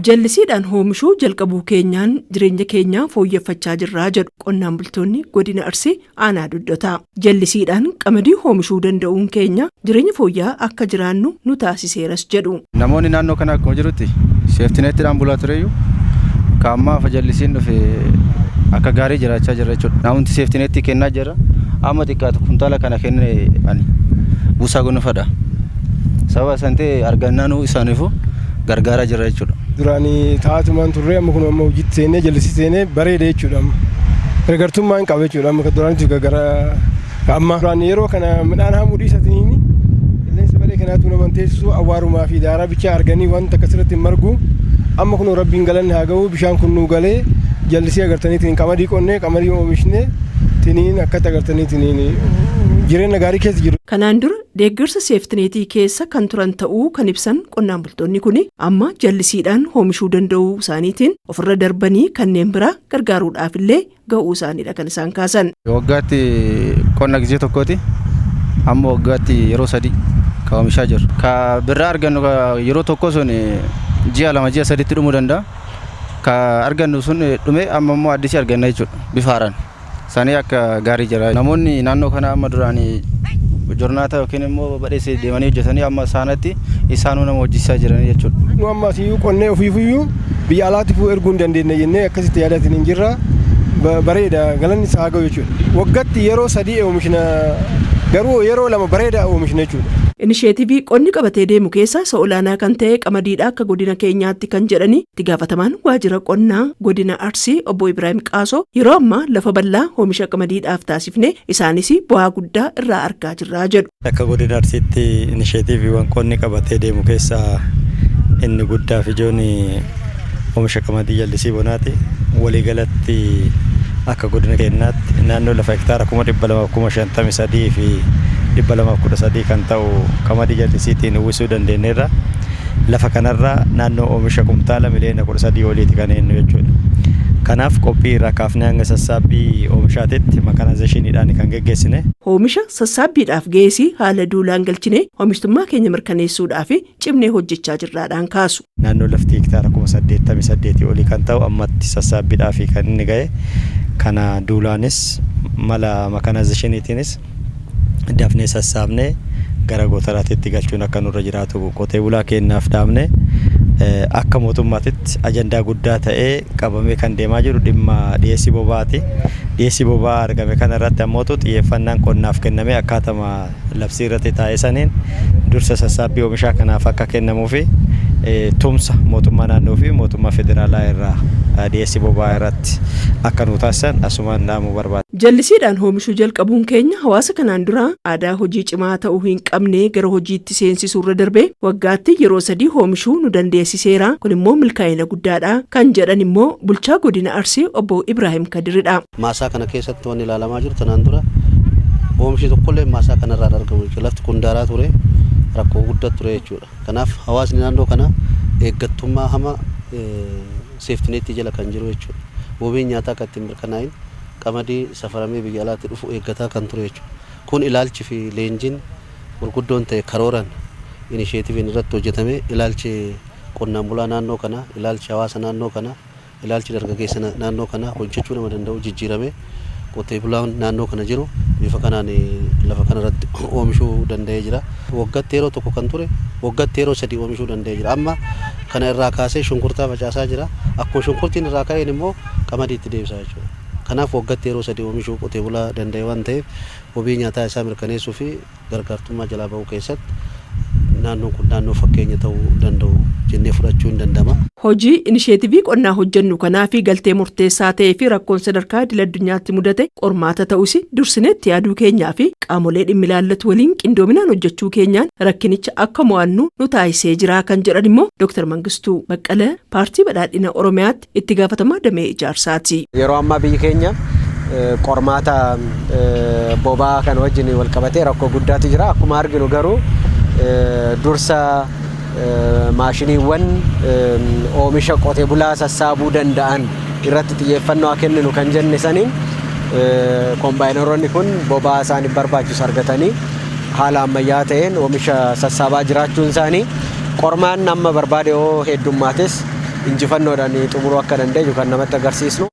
Jallisiidhaan oomishuu jalqabuu keenyaan jireenya keenya fooyyeffachaa jirraa jedhu qonnaan bultoonni godina Arsii aanaa Doddotaa. Jallisiidhaan qamadii oomishuu danda'uun keenya jireenya fooyya'aa akka jiraannu nu taasiseeras jedhu. Namoonni naannoo kana akkuma jirutti seeftineettiidhaan bulaa tureyyuu kaammaa jallisiin dhufe akka gaarii jiraachaa jira jechuudha. Namoonni seeftineettii kennaa jira. Amma xiqqaatu kuntaala kana kenne ani buusaa gonfadha. Sababa santee argannaanuu isaaniifu gargaaraa jira jechuudha. Duraanii taa'atumaan turre amma kun amma hojiitti seenee jallisii seenee bareeda jechuudha. Gargartummaan qaba jechuudha. Amma duraanitti gara amma duraan yeroo kana midhaan haamuu dhiisatanii qilleensa balee kanaatu naman teessisu awwaarumaa fi daaraa bichaa arganii wanta akkasirratti margu amma kun rabbiin galanne haa ga'u bishaan kun nu galee jallisii agartaniitiin qamadii qonnee qamadii oomishne tiniin akkatti agartaniitiin jireenya gaarii keessa jiru. Kanaan dura deeggarsa seeftineetii keessa kan turan ta'uu kan ibsan qonnaan bultoonni kun amma jallisiidhaan oomishuu danda'uu isaaniitiin ofirra darbanii kanneen biraa gargaaruudhaaf illee ga'uu isaaniidha kan isaan kaasan. Waggaatti qonna gizee tokkooti amma waggaatti yeroo 3 ka oomishaa jiru. Ka birraa argannu yeroo tokko sun ji'a 2 ji'a 3tti dhumuu danda'a. Ka argannu sun dhume amma immoo addisii arganna jechuudha bifa haaraan. Sanii akka gaarii jira. Namoonni naannoo kana amma duraanii jornaata yookiin immoo badheessee deemanii hojjetanii amma isaanatti isaanuu nama hojjisaa jiran jechuudha. Nu amma siyyuu qonnee ofiifiyyuu biyya alaatti erguu hin dandeenye jennee akkasitti yaadatiin hin jirra. Bareeda galanni isaa ga'u jechuudha. Waggaatti yeroo 3 oomishna garuu yeroo 2 bareeda oomishna jechuudha. Inisheetivii qonni qabatee deemu keessa isa olaanaa kan ta'e qamadiidha akka godina keenyaatti kan jedhani itti gaafatamaan waajjira qonnaa godina Arsii obbo Ibrahim Qaasoo yeroo ammaa lafa bal'aa oomisha qamadiidhaaf taasifne isaanis bu'aa guddaa irraa argaa jirraa jedhu. Akka godina Arsiitti inisheetiviiwwan qonni qabatee deemu keessaa inni guddaa fi ijoon oomisha qamadii jallisii bonaati. Waliigalatti akka godina keenyaatti naannoo lafa hektaara 253 fi 213 kan ta'u qamadii jallisiitiin uwwisuu dandeenyeerra. Lafa kanarra naannoo oomisha kumtaala miliyoona 13 oliiti kan eenyu jechuudha. Kanaaf qophii irraa kaafnee hanga sassaabbii oomishaatitti makanaayizeshiniidhaan kan geggeessine. Oomisha sassaabbiidhaaf geessii haala duulaan galchine oomishtummaa keenya mirkaneessuudhaaf cimnee hojjechaa jirraadhaan kaasu. Naannoo lafti hektaara 88 olii kan ta'u ammatti sassaabbiidhaaf kan inni ga'e. Kana duulaanis mala makanaayizeshiniitiinis dafnee sassaabnee gara gootaraatti galchuun akka nurra jiraatu qotee bulaa keenyaaf dhaabne akka mootummaatitti ajandaa guddaa ta'ee qabamee kan deemaa jiru dhimma dhiyeessii boba'aati. Dhiyeessii boba'aa argame kana irratti ammoo xiyyeeffannaan qonnaaf kennamee akkaatama labsii irratti taa'ee saniin dursa sassaabbii oomishaa kanaaf akka kennamuu fi tumsa mootummaa naannoo fi mootummaa federaalaa irraa dhiyeessii boba'aa irratti akka nu taasisan asumaan dhaamuu barbaada. Jallisiidhaan oomishuu jalqabuun keenya hawaasa kanaan dura aadaa hojii cimaa ta'uu hin qabne gara hojiitti seensisuu irra darbee waggaatti yeroo 3 oomishuu nu dandeessiseera. Kun immoo milkaa'ina guddaadha kan jedhan immoo bulchaa godina Arsii obbo Ibrahim Kadiridha. Maasaa kana keessatti waan ilaalamaa jiru tanaan dura oomishi tokkollee maasaa kanarraa argamu jechuudha. Lafti kun daaraa ture rakkoo guddaa ture jechuudha. Kanaaf hawaasni naannoo kana eeggattummaa hama seeftineetii jala kan jiru jechuudha. Wabiin nyaataa akka ittiin mirkanaa'in qamadii safaramee biyya alaatti dhufu eeggataa kan ture jechuudha. Kun ilaalchi fi leenjiin gurguddoon ta'e karooran inisheetiviin irratti hojjetame ilaalchi qonnaan bulaa naannoo kana, ilaalchi hawaasa naannoo kana, ilaalchi dargaggeessa naannoo kana hojjechuu nama danda'u jijjiirame qotee bulaan naannoo kana jiru bifa kanaan lafa kanarratti oomishuu danda'ee jira. Waggaatti yeroo tokko kan ture waggaatti yeroo 3 oomishuu danda'ee jira. Amma kana irraa kaasee shunkurtaa facaasaa jira. Akkuma shunkurtiin irraa ka'een immoo qamadiitti deebisaa jechuudha. Kanaaf waggaatti yeroo 3 oomishuu qotee bulaa danda'e waan ta'eef wabii nyaataa isaa mirkaneessuu fi gargaartummaa jalaa bahuu keessatti naannoon kun naannoo fakkeenya ta'uu danda'u jennee fudhachuu hin danda'ama. Hojii inisheetivii qonnaa hojjennu kanaa fi galtee murteessaa ta'ee fi rakkoon sadarkaa idil addunyaatti mudate qormaata ta'us dursineetti yaaduu keenyaa fi qaamolee dhimmi ilaallatu waliin qindoominaan hojjechuu keenyaan rakkinicha akka mo'annu nu taasisee jira kan jedhan immoo Dr. Mangistuu Baqqalee paartii badhaadhina Oromiyaatti itti gaafatamaa damee ijaarsaati. Yeroo ammaa biyyi keenya qormaata boba'aa kan wajjin wal qabatee rakkoo guddaatu jira. Akkuma arginu garuu dursa maashiniiwwan oomisha qotee bulaa sassaabuu danda'an irratti xiyyeeffannoo kenninu kan jenne saniin kombaayineroonni kun boba'aa isaaniif barbaachisu argatanii haala ammayyaa ta'een oomisha sassaabaa jiraachuun isaanii qormaan amma barbaade heddummates injifannoodhaan xumuruu akka dandeenyu kan namatti agarsiisnu.